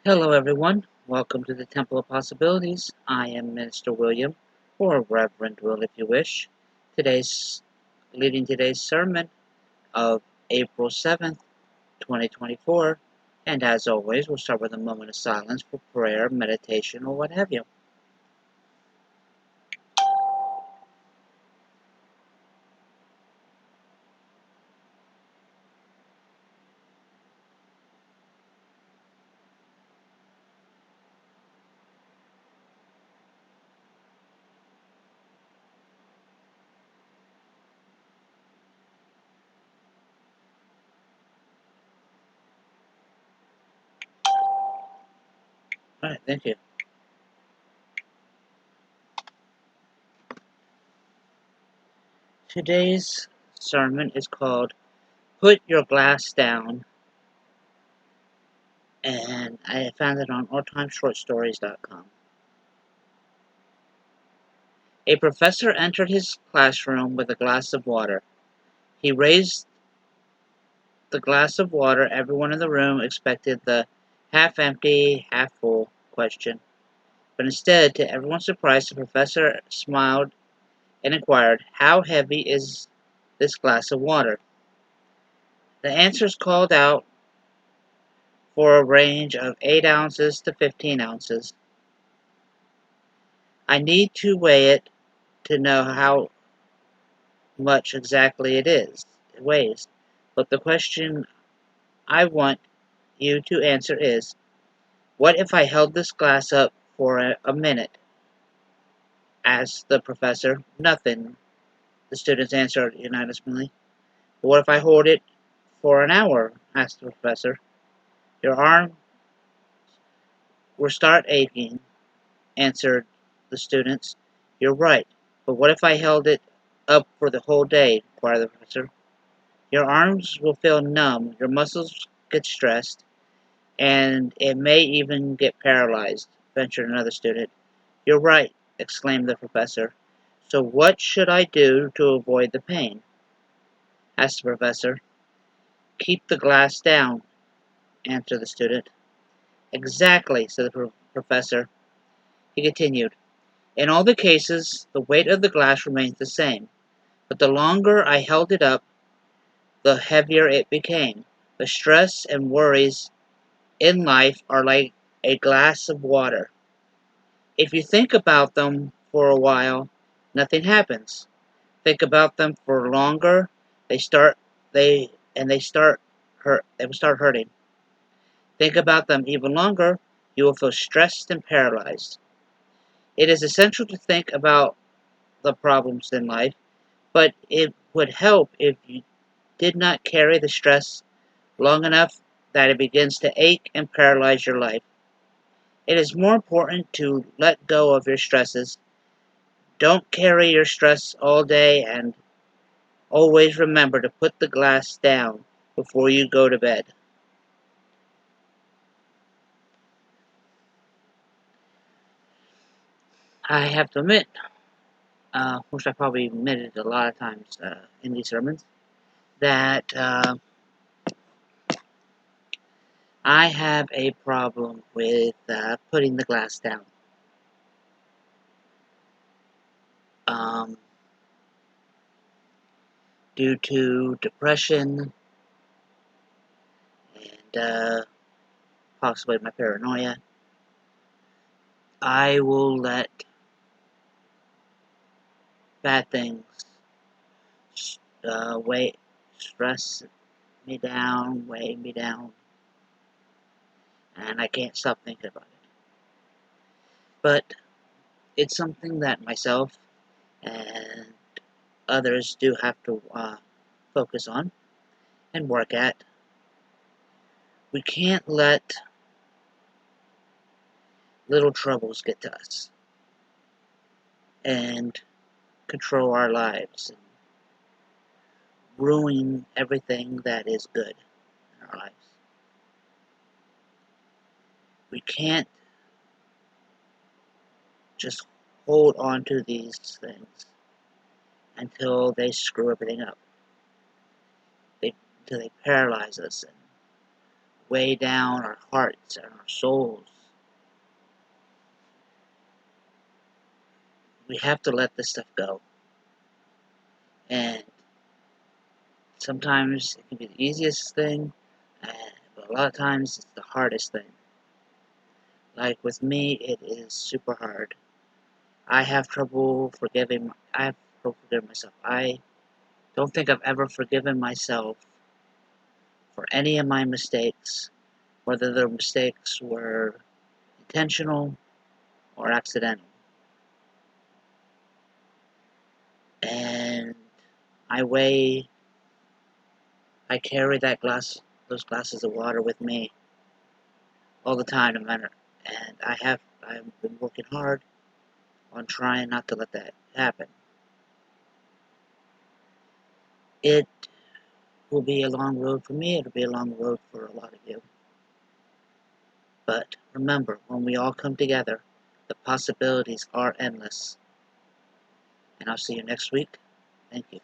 Hello, everyone. Welcome to the Temple of Possibilities. I am Minister William, or Reverend Will, if you wish. Today's leading today's sermon of April 7th, 2024. And as always, we'll start with a moment of silence for prayer, meditation, or what have you. All right, thank you. Today's sermon is called Put Your Glass Down, and I found it on alltimeshortstories.com. A professor entered his classroom with a glass of water. He raised the glass of water. Everyone in the room expected the half-empty, half-full question. But instead, to everyone's surprise, the professor smiled and inquired, "How heavy is this glass of water?" The answers called out for a range of 8 ounces to 15 ounces. I need to weigh it to know how much exactly it weighs. But the question I want you to answer is, what if I held this glass up for a minute? Asked the professor. "Nothing," the students answered unanimously. "What if I hold it for an hour?" asked the professor. "Your arm will start aching," answered the students. "You're right, but what if I held it up for the whole day?" inquired the professor. "Your arms will feel numb, your muscles get stressed, and it may even get paralyzed," ventured another student. "You're right," exclaimed the professor. "So what should I do to avoid the pain?" asked the professor. "Keep the glass down," answered the student. "Exactly," said the professor. He continued, "In all the cases, the weight of the glass remains the same, but the longer I held it up, the heavier it became. The stress and worries in life are like a glass of water. If you think about them for a while, nothing happens. Think about them for longer, they start they and they start hurt they will start hurting. Think about them even longer, you will feel stressed and paralyzed. It is essential to think about the problems in life, but it would help if you did not carry the stress long enough that it begins to ache and paralyze your life. It is more important to let go of your stresses. Don't carry your stress all day, and always remember to put the glass down before you go to bed." I have to admit, which I probably admitted a lot of times in these sermons, that I have a problem with putting the glass down. Um, Due to depression and possibly my paranoia, I will let bad things stress weigh me down, and I can't stop thinking about it. But it's something that myself and others do have to focus on and work at. We can't let little troubles get to us and control our lives and ruin everything that is good in our lives. We can't just hold on to these things until they screw everything up, until they paralyze us and weigh down our hearts and our souls. We have to let this stuff go. And sometimes it can be the easiest thing, but a lot of times it's the hardest thing. Like with me, it is super hard. I have trouble forgiving myself. I don't think I've ever forgiven myself for any of my mistakes, whether the mistakes were intentional or accidental. And I carry those glasses of water with me all the time, no matter. And I've been working hard on trying not to let that happen. It will be a long road for me. It'll be a long road for a lot of you. But remember, when we all come together, the possibilities are endless. And I'll see you next week. Thank you.